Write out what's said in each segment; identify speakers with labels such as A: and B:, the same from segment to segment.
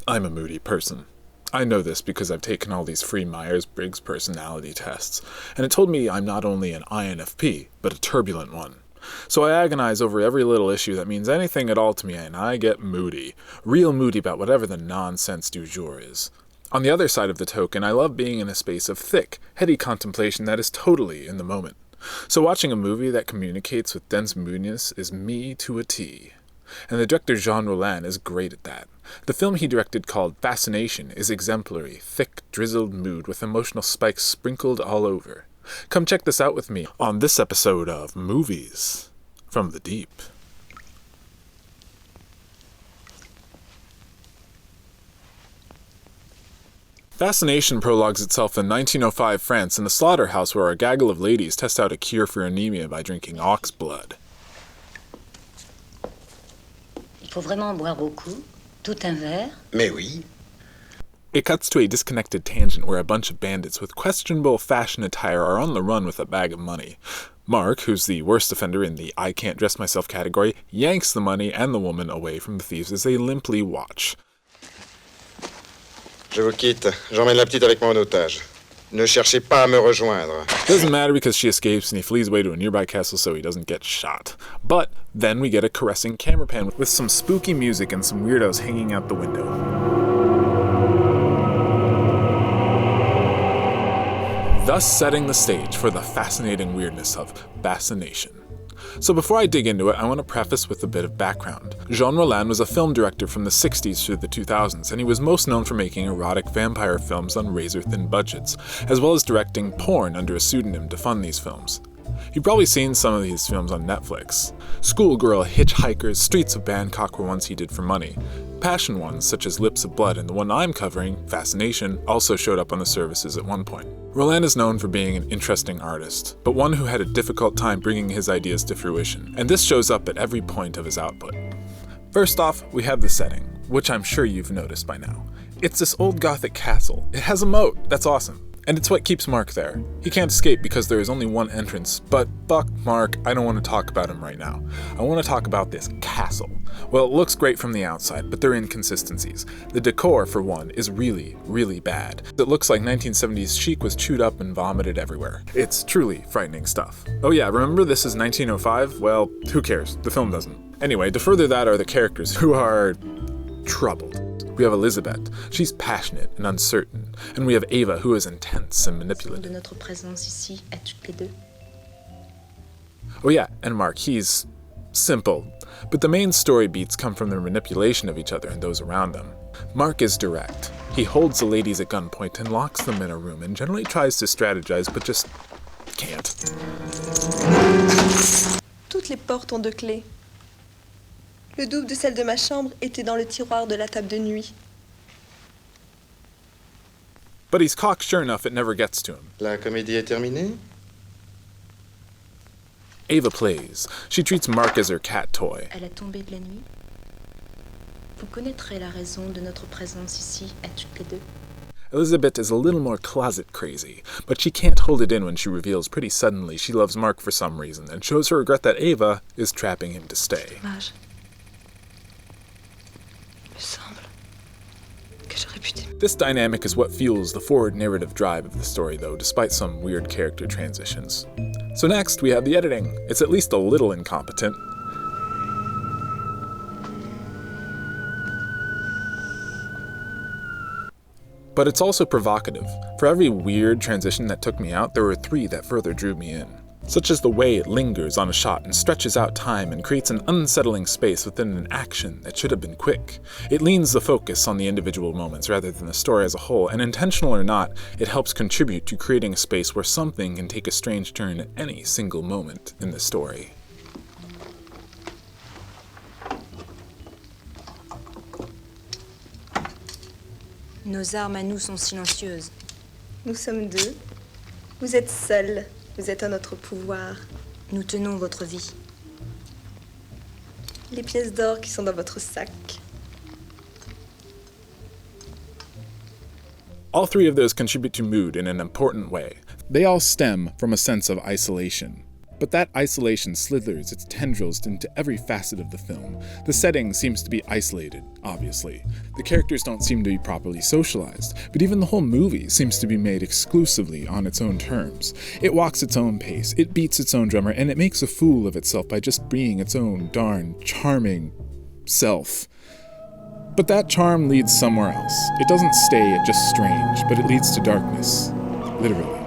A: I'm a moody person. I know this because I've taken all these free Myers-Briggs personality tests, and it told me I'm not only an INFP, but a turbulent one. So I agonize over every little issue that means anything at all to me, and I get moody. Real moody about whatever the nonsense du jour is. On the other side of the token, I love being in a space of thick, heady contemplation that is totally in the moment. So watching a movie that communicates with dense moodiness is me to a T. And the director Jean Rollin is great at that. The film he directed called Fascination is exemplary, thick, drizzled mood with emotional spikes sprinkled all over. Come check this out with me on this episode of Movies from the Deep. Fascination prologues itself in 1905 France in a slaughterhouse where a gaggle of ladies test out a cure for anemia by drinking ox blood.
B: Il faut vraiment boire beaucoup, tout un verre.
C: Mais oui.
A: It cuts to a disconnected tangent where a bunch of bandits with questionable fashion attire are on the run with a bag of money. Mark, who's the worst offender in the I can't dress myself category, yanks the money and the woman away from the thieves as they limply watch.
C: Je vous quitte. J'emmène la petite avec moi en otage. Ne cherchez pas à me rejoindre.
A: Doesn't matter because she escapes and he flees away to a nearby castle so he doesn't get shot. But then we get a caressing camera pan with some spooky music and some weirdos hanging out the window. Thus setting the stage for the fascinating weirdness of Fascination. So before I dig into it, I want to preface with a bit of background. Jean Rollin was a film director from the 60s through the 2000s, and he was most known for making erotic vampire films on razor-thin budgets, as well as directing porn under a pseudonym to fund these films. You've probably seen some of these films on Netflix. Schoolgirl, Hitchhikers, Streets of Bangkok were ones he did for money. Passion ones, such as Lips of Blood and the one I'm covering, Fascination, also showed up on the services at one point. Rollin is known for being an interesting artist, but one who had a difficult time bringing his ideas to fruition, and this shows up at every point of his output. First off, we have the setting, which I'm sure you've noticed by now. It's this old Gothic castle. It has a moat, that's awesome. And it's what keeps Mark there. He can't escape because there is only one entrance, but fuck Mark, I don't want to talk about him right now. I want to talk about this castle. Well, it looks great from the outside, but there are inconsistencies. The decor, for one, is really, really bad. It looks like 1970s chic was chewed up and vomited everywhere. It's truly frightening stuff. Oh yeah, remember this is 1905? Well, who cares? The film doesn't. Anyway, to further that are the characters, who are troubled. We have Elizabeth. She's passionate and uncertain. And we have Ava, who is intense and manipulative.
B: De notre présence ici à toutes les deux.
A: Oh yeah, and Mark, he's simple. But the main story beats come from their manipulation of each other and those around them. Mark is direct. He holds the ladies at gunpoint and locks them in a room and generally tries to strategize, but just can't.
D: Toutes les portes ont deux clés. Le double de celle de ma chambre était dans le tiroir de la table de nuit.
A: But he's cocksure enough it never gets to him.
C: La comédie est terminée?
A: Ava plays. She treats Mark as her cat toy.
B: À la tombée de la nuit, vous connaîtrez la raison de notre présence ici à toutes les deux.
A: Elizabeth is a little more closet crazy, but she can't hold it in when she reveals pretty suddenly she loves Mark for some reason and shows her regret that Ava is trapping him to stay.
D: Dommage. Il me semble que j'aurais pu t'aimer.
A: This dynamic is what fuels the forward narrative drive of the story, though, despite some weird character transitions. So next, we have the editing. It's at least a little incompetent. But it's also provocative. For every weird transition that took me out, there were 3 that further drew me in. Such as the way it lingers on a shot and stretches out time and creates an unsettling space within an action that should have been quick. It leans the focus on the individual moments rather than the story as a whole, and intentional or not, it helps contribute to creating a space where something can take a strange turn at any single moment in the story.
B: Nos armes à nous sont silencieuses.
D: Nous sommes deux. Vous êtes seuls. Vous êtes à notre pouvoir.
B: Nous tenons votre vie.
D: Les pièces d'or qui sont dans votre sac.
A: All 3 of those contribute to mood in an important way. They all stem from a sense of isolation. But that isolation slithers its tendrils into every facet of the film. The setting seems to be isolated, obviously. The characters don't seem to be properly socialized, but even the whole movie seems to be made exclusively on its own terms. It walks its own pace, it beats its own drummer, and it makes a fool of itself by just being its own darn charming self. But that charm leads somewhere else. It doesn't stay at just strange, but it leads to darkness. Literally.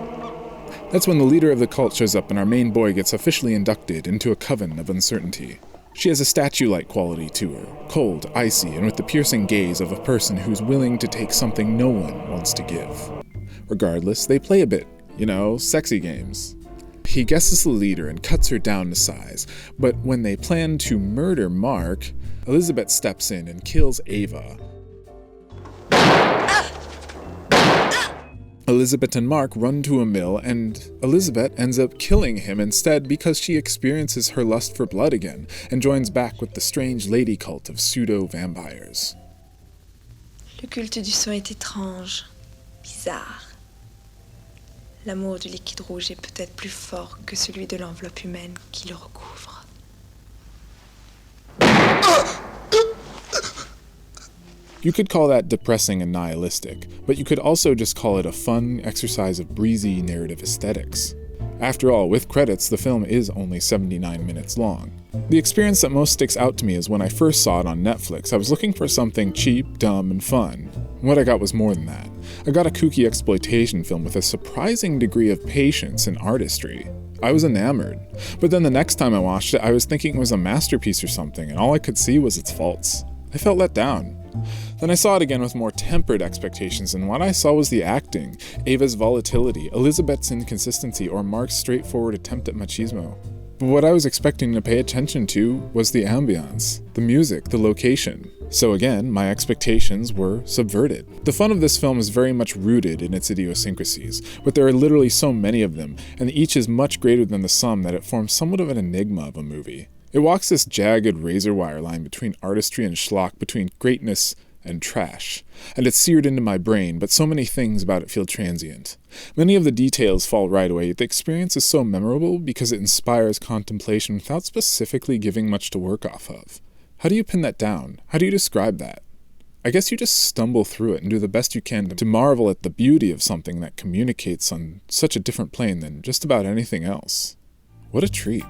A: That's when the leader of the cult shows up and our main boy gets officially inducted into a coven of uncertainty. She has a statue-like quality to her, cold, icy, and with the piercing gaze of a person who's willing to take something no one wants to give. Regardless, they play a bit, sexy games. He guesses the leader and cuts her down to size, but when they plan to murder Mark, Elizabeth steps in and kills Ava. Elizabeth and Mark run to a mill, and Elizabeth ends up killing him instead because she experiences her lust for blood again and joins back with the strange lady cult of pseudo-vampires.
D: Le culte du sang est étrange, bizarre. L'amour du liquide rouge est peut-être plus fort que celui de l'enveloppe humaine qui le recouvre.
A: You could call that depressing and nihilistic, but you could also just call it a fun exercise of breezy narrative aesthetics. After all, with credits, the film is only 79 minutes long. The experience that most sticks out to me is when I first saw it on Netflix. I was looking for something cheap, dumb, and fun. What I got was more than that. I got a kooky exploitation film with a surprising degree of patience and artistry. I was enamored. But then the next time I watched it, I was thinking it was a masterpiece or something, and all I could see was its faults. I felt let down. Then I saw it again with more tempered expectations, and what I saw was the acting, Ava's volatility, Elizabeth's inconsistency, or Mark's straightforward attempt at machismo. But what I was expecting to pay attention to was the ambiance, the music, the location. So again, my expectations were subverted. The fun of this film is very much rooted in its idiosyncrasies, but there are literally so many of them, and each is much greater than the sum that it forms somewhat of an enigma of a movie. It walks this jagged razor wire line between artistry and schlock, between greatness and trash. And it's seared into my brain, but so many things about it feel transient. Many of the details fall right away, yet the experience is so memorable because it inspires contemplation without specifically giving much to work off of. How do you pin that down? How do you describe that? I guess you just stumble through it and do the best you can to marvel at the beauty of something that communicates on such a different plane than just about anything else. What a treat.